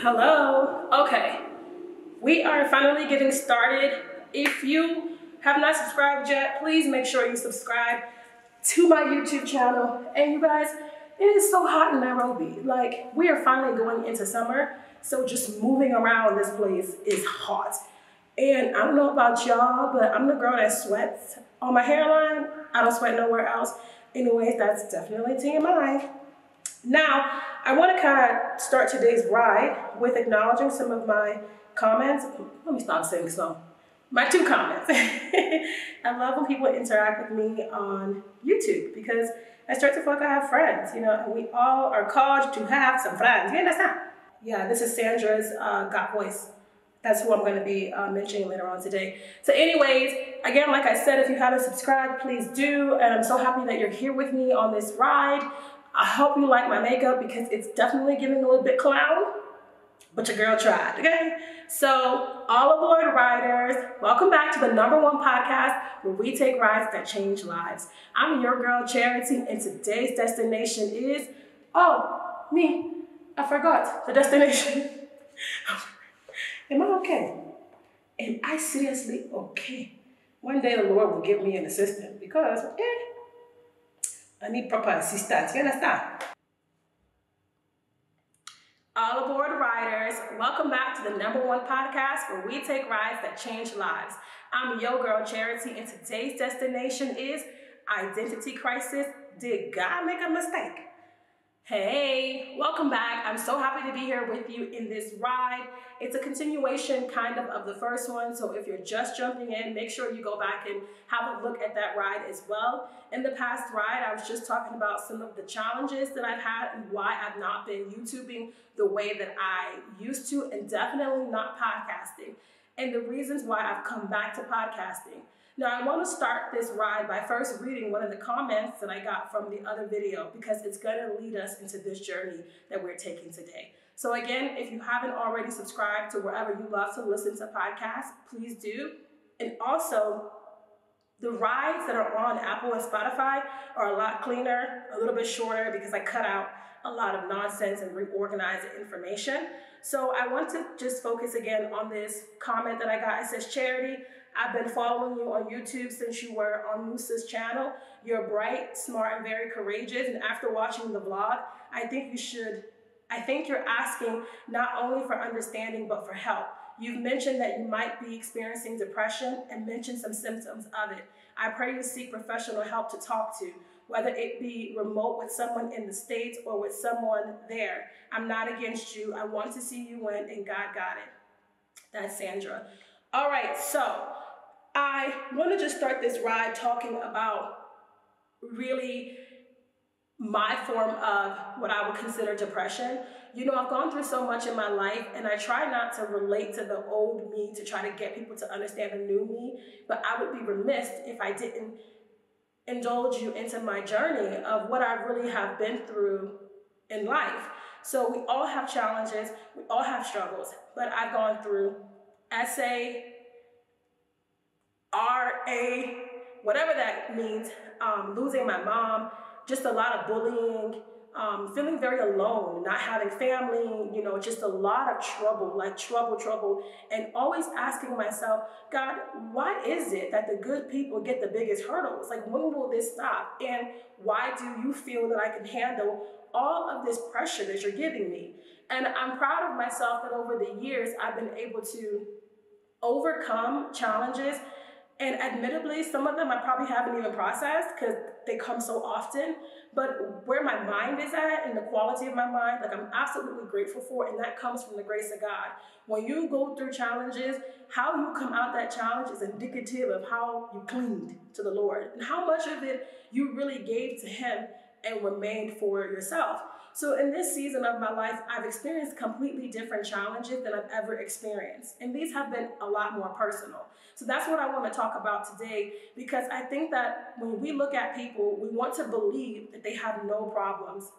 Hello. Okay, we are finally getting started. If you have not subscribed yet, please make sure you subscribe to my YouTube channel. And you guys, it is so hot in Nairobi. Like, we are finally going into summer, so just moving around this place is hot. And I don't know about y'all, but I'm the girl that sweats on my hairline. I don't sweat nowhere else. Anyways, that's definitely TMI. Now, I want to kind of start today's ride with acknowledging some of my comments. Let me stop saying so. My two comments. I love when people interact with me on YouTube because I start to feel like I have friends. You know, we all are called to have some friends. You understand? Yeah, this is Sandra's Got Voice. That's who I'm going to be mentioning later on today. So anyways, again, like I said, if you haven't subscribed, please do. And I'm so happy that you're here with me on this ride. I hope you like my makeup because it's definitely giving a little bit clown, but your girl tried, okay? So all aboard riders, welcome back to the #1 podcast where we take rides that change lives. I'm your girl Charity, and today's destination is, I forgot the destination. Am I okay? Am I seriously okay? One day the Lord will give me an assistant because, I need proper assistance. You understand? All aboard riders, welcome back to the #1 podcast where we take rides that change lives. I'm your girl Charity, and today's destination is identity crisis. Did God make a mistake? Hey, welcome back. I'm so happy to be here with you in this ride. It's a continuation kind of the first one. So if you're just jumping in, make sure you go back and have a look at that ride as well. In the past ride, I was just talking about some of the challenges that I've had and why I've not been YouTubing the way that I used to, and definitely not podcasting, and the reasons why I've come back to podcasting. Now, I want to start this ride by first reading one of the comments that I got from the other video because it's going to lead us into this journey that we're taking today. So again, if you haven't already subscribed to wherever you love to listen to podcasts, please do. And also, the rides that are on Apple and Spotify are a lot cleaner, a little bit shorter because I cut out a lot of nonsense and reorganized the information. So I want to just focus again on this comment that I got. It says, Charity, I've been following you on YouTube since you were on Moose's channel. You're bright, smart, and very courageous. And after watching the vlog, I think you're asking not only for understanding, but for help. You've mentioned that you might be experiencing depression and mentioned some symptoms of it. I pray you seek professional help to talk to, whether it be remote with someone in the States or with someone there. I'm not against you. I want to see you win, and God got it. That's Sandra. All right, so I want to just start this ride talking about really my form of what I would consider depression. You know, I've gone through so much in my life, and I try not to relate to the old me to try to get people to understand the new me, but I would be remiss if I didn't indulge you into my journey of what I really have been through in life. So we all have challenges, we all have struggles, but I've gone through SA, RA, whatever that means, losing my mom, just a lot of bullying, feeling very alone, not having family, you know, just a lot of trouble, like trouble, and always asking myself, God, why is it that the good people get the biggest hurdles? Like, when will this stop? And why do you feel that I can handle all of this pressure that you're giving me? And I'm proud of myself that over the years, I've been able to overcome challenges. And admittedly, some of them I probably haven't even processed because they come so often. But where my mind is at and the quality of my mind, like, I'm absolutely grateful for, and that comes from the grace of God. When you go through challenges, how you come out that challenge is indicative of how you cleaned to the Lord and how much of it you really gave to Him and remained for yourself. So in this season of my life, I've experienced completely different challenges than I've ever experienced. And these have been a lot more personal. So that's what I want to talk about today, because I think that when we look at people, we want to believe that they have no problems.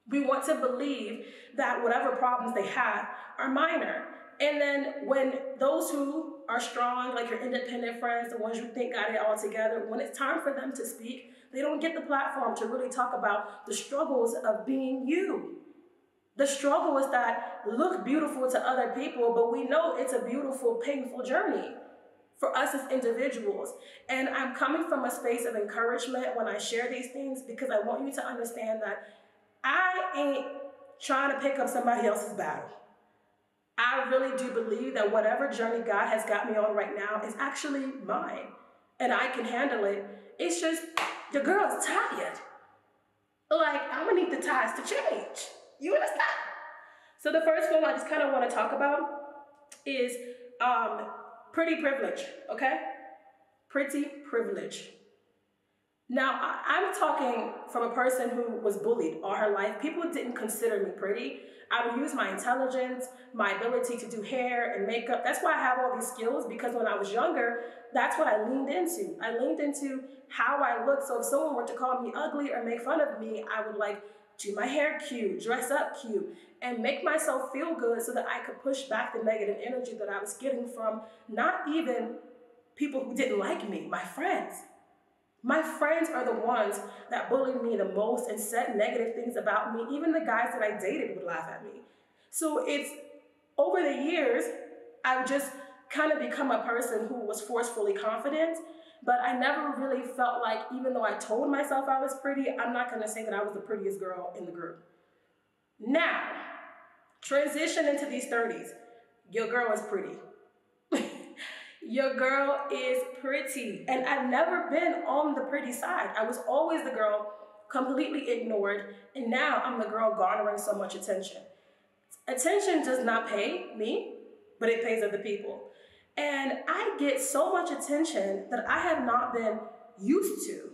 We want to believe that whatever problems they have are minor. And then when those who are strong, like your independent friends, the ones you think got it all together, when it's time for them to speak, they don't get the platform to really talk about the struggles of being you. The struggle is that look beautiful to other people, but we know it's a beautiful, painful journey for us as individuals. And I'm coming from a space of encouragement when I share these things because I want you to understand that I ain't trying to pick up somebody else's battle. I really do believe that whatever journey God has got me on right now is actually mine and I can handle it. It's just the girl is tired. Like, I'm gonna need the ties to change. You understand? So the first one I just kind of want to talk about is pretty privilege, okay? Pretty privilege. Now, I'm talking from a person who was bullied all her life. People didn't consider me pretty. I would use my intelligence, my ability to do hair and makeup. That's why I have all these skills, because when I was younger, that's what I leaned into. I leaned into how I looked. So if someone were to call me ugly or make fun of me, I would like do my hair cute, dress up cute, and make myself feel good so that I could push back the negative energy that I was getting from not even people who didn't like me, my friends. My friends are the ones that bullied me the most and said negative things about me. Even the guys that I dated would laugh at me. So it's over the years, I've just kind of become a person who was forcefully confident, but I never really felt like, even though I told myself I was pretty, I'm not going to say that I was the prettiest girl in the group. Now, transition into these 30s. Your girl is pretty. Your girl is pretty. And I've never been on the pretty side. I was always the girl completely ignored. And now I'm the girl garnering so much attention. Attention does not pay me, but it pays other people. And I get so much attention that I have not been used to.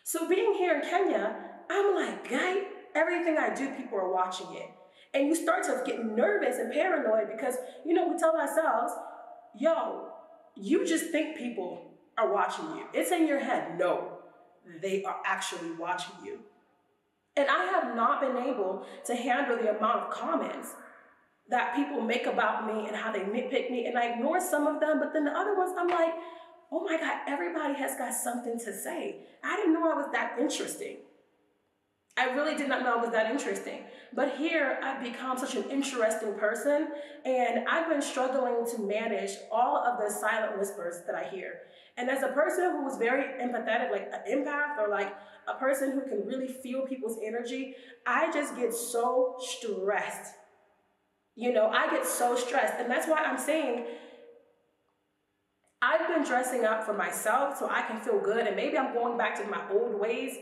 So being here in Kenya, I'm like, guy, everything I do, people are watching it. And you start to get nervous and paranoid because, we tell ourselves, yo, you just think people are watching you. It's in your head. No, they are actually watching you. And I have not been able to handle the amount of comments that people make about me and how they nitpick me. And I ignore some of them, but then the other ones, I'm like, oh my God, everybody has got something to say. I didn't know I was that interesting. I really did not know I was that interesting. But here, I've become such an interesting person, and I've been struggling to manage all of the silent whispers that I hear. And as a person who is very empathetic, like an empath, or like a person who can really feel people's energy, I just get so stressed. I get so stressed. And that's why I'm saying I've been dressing up for myself so I can feel good. And maybe I'm going back to my old ways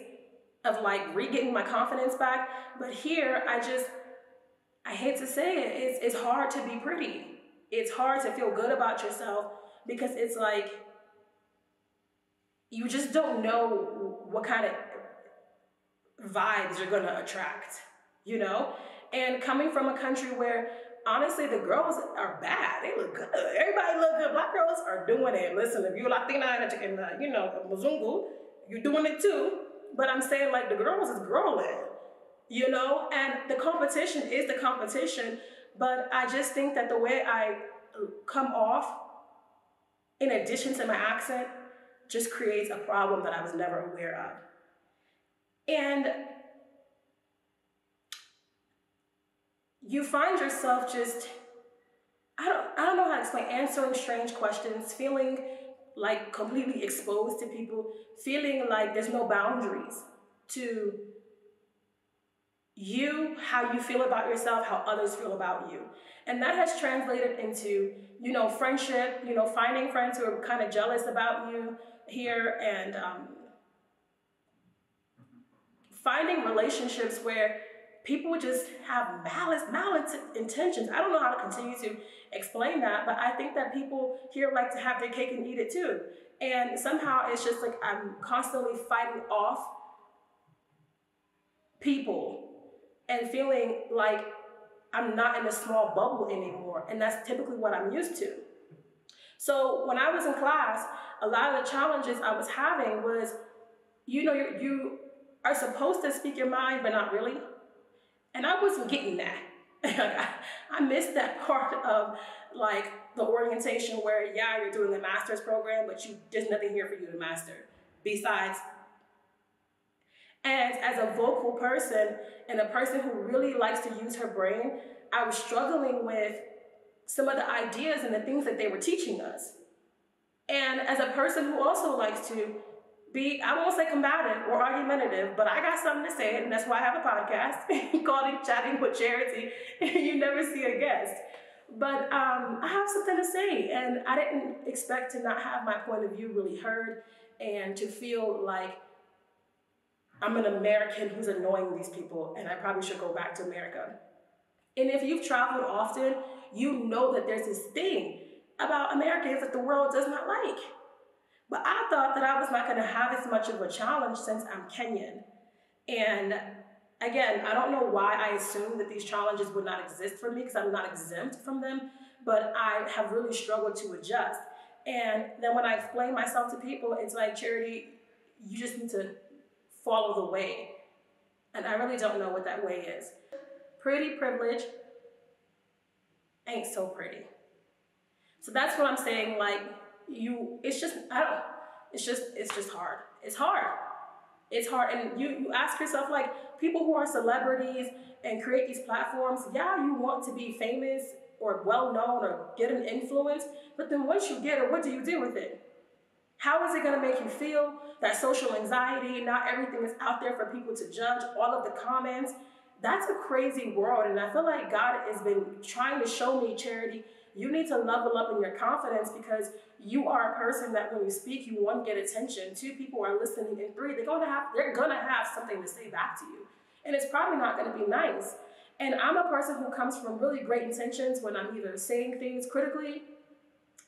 of like re-getting my confidence back. But here, I hate to say it, it's hard to be pretty. It's hard to feel good about yourself because it's like, you just don't know what kind of vibes you're gonna attract, And coming from a country where, honestly, the girls are bad. They look good. Everybody look good. Black girls are doing it. Listen, if you're Latina and Mzungu, you're doing it too. But I'm saying, like, the girls is growing, and the competition is the competition. But I just think that the way I come off, in addition to my accent, just creates a problem that I was never aware of. And you find yourself just, I don't know how to explain, answering strange questions, feeling like completely exposed to people, feeling like there's no boundaries to you, how you feel about yourself, how others feel about you. And that has translated into, friendship, finding friends who are kind of jealous about you here, and finding relationships where people just have malintentions. I don't know how to continue to explain that, but I think that people here like to have their cake and eat it too. And somehow it's just like I'm constantly fighting off people and feeling like I'm not in a small bubble anymore. And that's typically what I'm used to. So when I was in class, a lot of the challenges I was having was, you are supposed to speak your mind, but not really. And I wasn't getting that. I missed that part of like the orientation where, yeah, you're doing a master's program, but there's nothing here for you to master besides. And as a vocal person and a person who really likes to use her brain, I was struggling with some of the ideas and the things that they were teaching us. And as a person who also likes to be, I won't say combative or argumentative, but I got something to say, and that's why I have a podcast called Chatting with Charity. You never see a guest. But I have something to say, and I didn't expect to not have my point of view really heard and to feel like I'm an American who's annoying these people, and I probably should go back to America. And if you've traveled often, you know that there's this thing about Americans that the world does not like. But I thought that I was not going to have as much of a challenge since I'm Kenyan. And again, I don't know why I assumed that these challenges would not exist for me because I'm not exempt from them, but I have really struggled to adjust. And then when I explain myself to people, it's like, Charity, you just need to follow the way. And I really don't know what that way is. Pretty privilege ain't so pretty. So that's what I'm saying, like, it's just hard. It's hard. It's hard. And you ask yourself, like, people who are celebrities and create these platforms, yeah, you want to be famous or well-known or get an influence, but then once you get it, what do you do with it? How is it going to make you feel? That social anxiety, not everything is out there for people to judge, all of the comments. That's a crazy world. And I feel like God has been trying to show me, Charity, you need to level up in your confidence because you are a person that when you speak, you, one, get attention, two, people are listening, and three, they're gonna have something to say back to you. And it's probably not gonna be nice. And I'm a person who comes from really great intentions when I'm either saying things critically,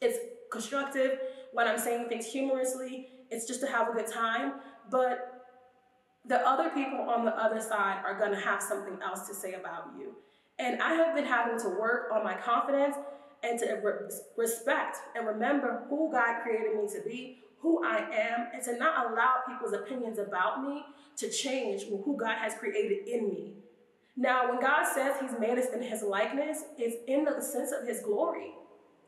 it's constructive. When I'm saying things humorously, it's just to have a good time. But the other people on the other side are gonna have something else to say about you. And I have been having to work on my confidence and to respect and remember who God created me to be, who I am, and to not allow people's opinions about me to change who God has created in me. Now, when God says he's made us in his likeness, it's in the sense of his glory,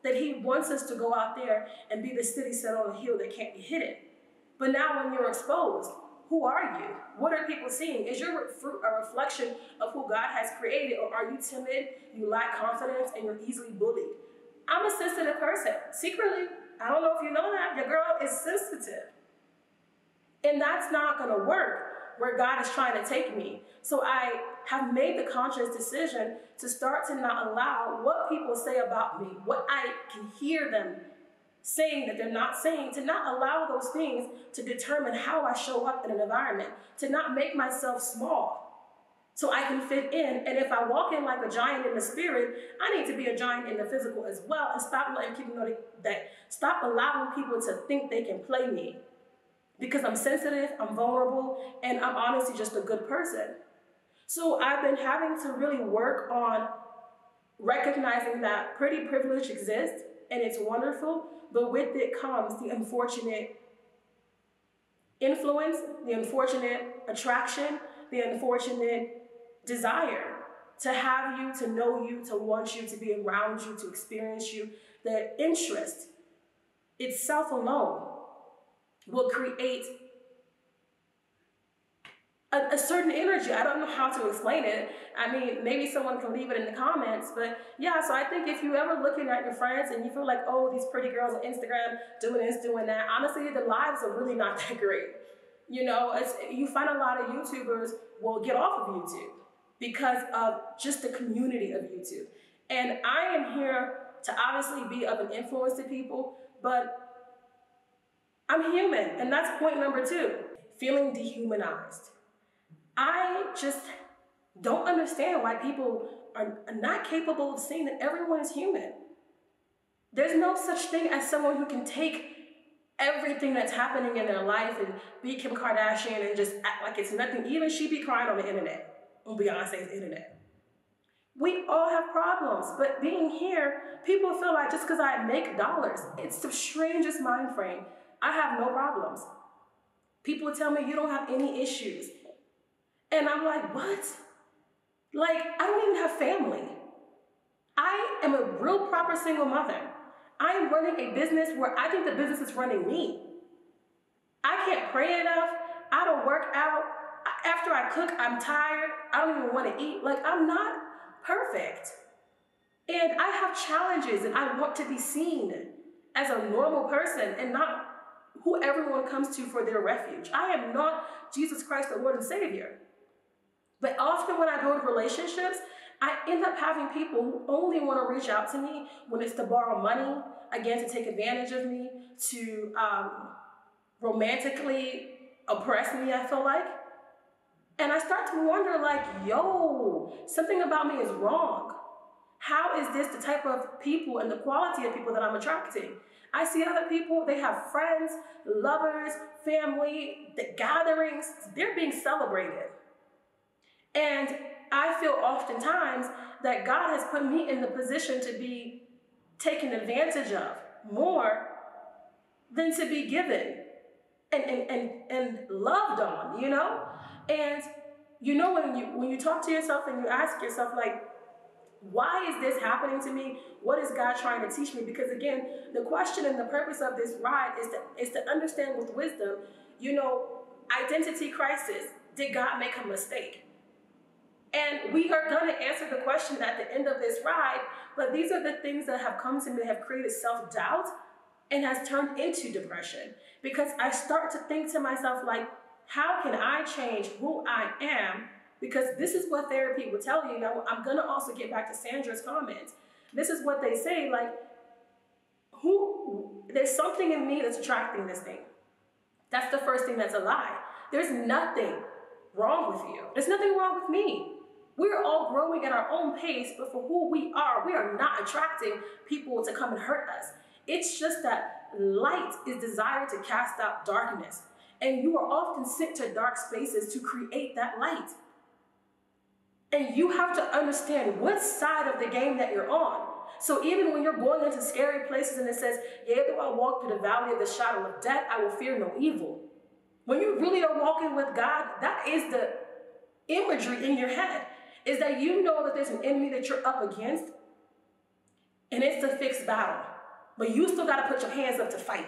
that he wants us to go out there and be the city set on a hill that can't be hidden. But now when you're exposed, who are you? What are people seeing? Is your fruit a reflection of who God has created, or are you timid, you lack confidence, and you're easily bullied? I'm a sensitive person. Secretly, I don't know if you know that, your girl is sensitive. And that's not gonna work where God is trying to take me. So I have made the conscious decision to start to not allow what people say about me, what I can hear them saying that they're not saying, to not allow those things to determine how I show up in an environment, to not make myself small so I can fit in. And if I walk in like a giant in the spirit, I need to be a giant in the physical as well, and stop letting people know that stop allowing people to think they can play me because I'm sensitive, I'm vulnerable, and I'm honestly just a good person. So I've been having to really work on recognizing that pretty privilege exists and it's wonderful, but with it comes the unfortunate influence, the unfortunate attraction, the unfortunate desire to have you, to know you, to want you, to be around you, to experience you. The interest itself alone will create a certain energy. I don't know how to explain it. I mean, maybe someone can leave it in the comments, but yeah, so I think if you ever looking at your friends and you feel like, oh, these pretty girls on Instagram doing this, doing that, honestly, the lives are really not that great. You know, you find a lot of YouTubers will get off of YouTube because of just the community of YouTube. And I am here to obviously be of an influence to people, but I'm human, and that's point number 2, feeling dehumanized. I just don't understand why people are not capable of seeing that everyone is human. There's no such thing as someone who can take everything that's happening in their life and be Kim Kardashian and just act like it's nothing. Even she be crying on the internet, on Beyonce's internet. We all have problems, but being here, people feel like just because I make dollars, it's the strangest mind frame. I have no problems. People tell me you don't have any issues. And I'm like, what? Like, I don't even have family. I am a real proper single mother. I am running a business where I think the business is running me. I can't pray enough. I don't work out. After I cook, I'm tired. I don't even want to eat. Like, I'm not perfect. And I have challenges, and I want to be seen as a normal person and not who everyone comes to for their refuge. I am not Jesus Christ, the Lord and Savior. But often when I build relationships, I end up having people who only want to reach out to me when it's to borrow money, again, to take advantage of me, to romantically oppress me, I feel like. And I start to wonder, like, yo, something about me is wrong. How is this the type of people and the quality of people that I'm attracting? I see other people, they have friends, lovers, family, the gatherings, they're being celebrated. And I feel oftentimes that God has put me in the position to be taken advantage of more than to be given and loved on, you know? And you know, when you talk to yourself and you ask yourself, like, why is this happening to me? What is God trying to teach me? Because again, the question and the purpose of this ride is to understand with wisdom, you know, identity crisis. Did God make a mistake? And we are going to answer the question at the end of this ride, but these are the things that have come to me that have created self-doubt and has turned into depression. Because I start to think to myself, like, how can I change who I am? Because this is what therapy will tell you. Now, I'm going to also get back to Sandra's comments. This is what they say, like, there's something in me that's attracting this thing. That's the first thing that's a lie. There's nothing wrong with you. There's nothing wrong with me. We're all growing at our own pace, but for who we are not attracting people to come and hurt us. It's just that light is desired to cast out darkness. And you are often sent to dark spaces to create that light. And you have to understand what side of the game that you're on. So even when you're going into scary places and it says, yea, though I walk through the valley of the shadow of death, I will fear no evil. When you really are walking with God, that is the imagery in your head, is that you know that there's an enemy that you're up against, and it's a fixed battle. But you still got to put your hands up to fight.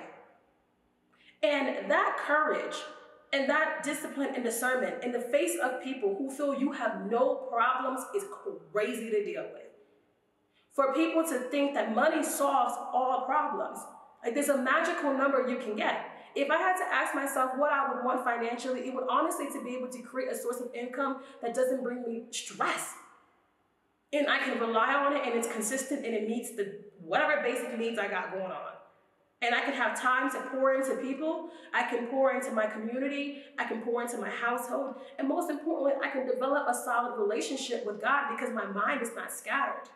And that courage and that discipline and discernment in the face of people who feel you have no problems is crazy to deal with. For people to think that money solves all problems, like there's a magical number you can get. If I had to ask myself what I would want financially, it would honestly to be able to create a source of income that doesn't bring me stress. And I can rely on it and it's consistent and it meets the whatever basic needs I got going on. And I can have time to pour into people, I can pour into my community, I can pour into my household, and most importantly, I can develop a solid relationship with God because my mind is not scattered.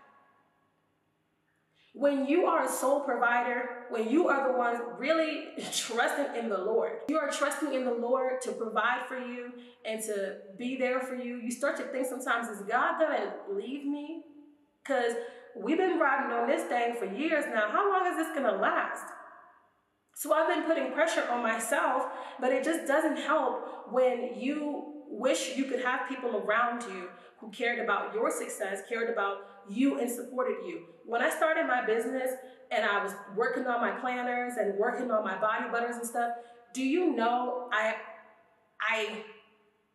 When you are a sole provider, when you are the one really trusting in the Lord, you are trusting in the Lord to provide for you and to be there for you, you start to think sometimes, is God gonna leave me? Because we've been riding on this thing for years now. How long is this gonna last? So I've been putting pressure on myself, but it just doesn't help when you wish you could have people around you who cared about your success, cared about you and supported you. When I started my business and I was working on my planners and working on my body butters and stuff, do you know,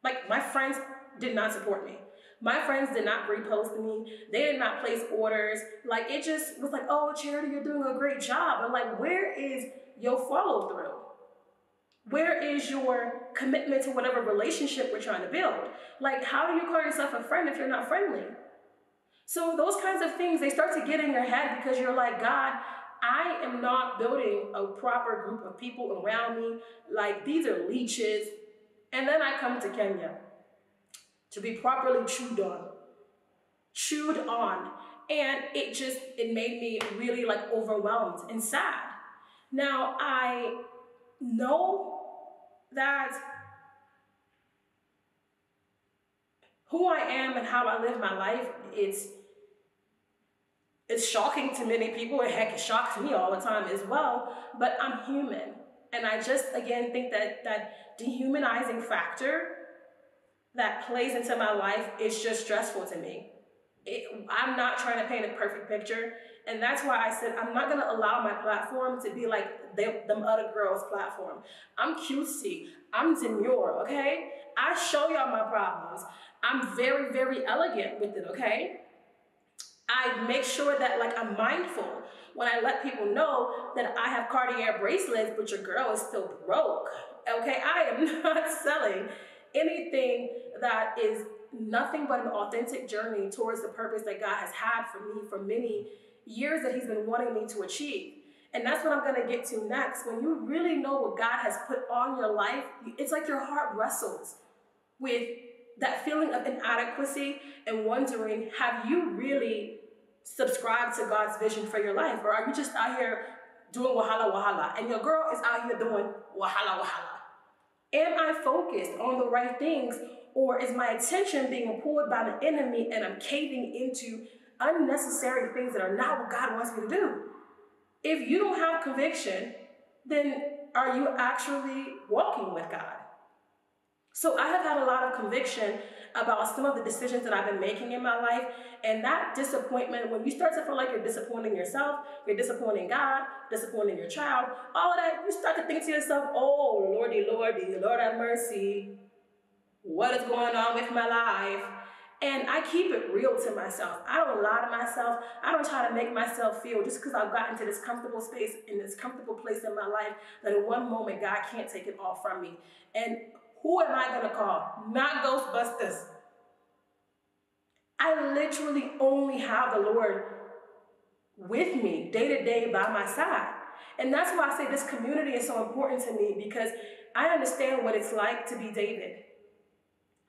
my friends did not support me. My friends did not repost me. They did not place orders. Like, it just was like, oh, Charity, you're doing a great job. But like, where is your follow through? Where is your commitment to whatever relationship we're trying to build? Like, how do you call yourself a friend if you're not friendly? So those kinds of things, they start to get in your head because you're like, God, I am not building a proper group of people around me. Like, these are leeches. And then I come to Kenya to be properly chewed on. And it made me really like overwhelmed and sad. Now, I know that who I am and how I live my life, it's shocking to many people, and heck, it shocks me all the time as well, but I'm human. And I just, again, think that dehumanizing factor that plays into my life is just stressful to me. I'm not trying to paint a perfect picture. And that's why I said I'm not going to allow my platform to be like them other girls' platform. I'm cutesy. I'm demure, okay? I show y'all my problems. I'm very, very elegant with it, okay? I make sure that like I'm mindful when I let people know that I have Cartier bracelets, but your girl is still broke, okay? I am not selling anything that is nothing but an authentic journey towards the purpose that God has had for me for many years that he's been wanting me to achieve. And that's what I'm going to get to next. When you really know what God has put on your life, it's like your heart wrestles with that feeling of inadequacy and wondering, have you really subscribed to God's vision for your life? Or are you just out here doing wahala wahala? And your girl is out here doing wahala wahala. Am I focused on the right things? Or is my attention being pulled by the enemy and I'm caving into unnecessary things that are not what God wants me to do? If you don't have conviction, then are you actually walking with God? So I have had a lot of conviction about some of the decisions that I've been making in my life. And that disappointment, when you start to feel like you're disappointing yourself, you're disappointing God, disappointing your child, all of that, you start to think to yourself, oh, Lordy, Lord have mercy. What is going on with my life? And I keep it real to myself. I don't lie to myself. I don't try to make myself feel just because I've gotten to this comfortable space, in this comfortable place in my life, that in one moment God can't take it all from me. And who am I going to call? Not Ghostbusters. I literally only have the Lord with me day to day by my side. And that's why I say this community is so important to me, because I understand what it's like to be David.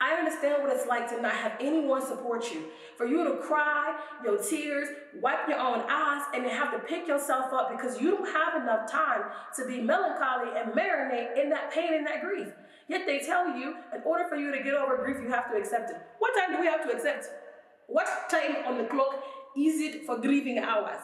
I understand what it's like to not have anyone support you. For you to cry your tears, wipe your own eyes, and then have to pick yourself up because you don't have enough time to be melancholy and marinate in that pain and that grief. Yet they tell you, in order for you to get over grief, you have to accept it. What time do we have to accept? What time on the clock is it for grieving hours?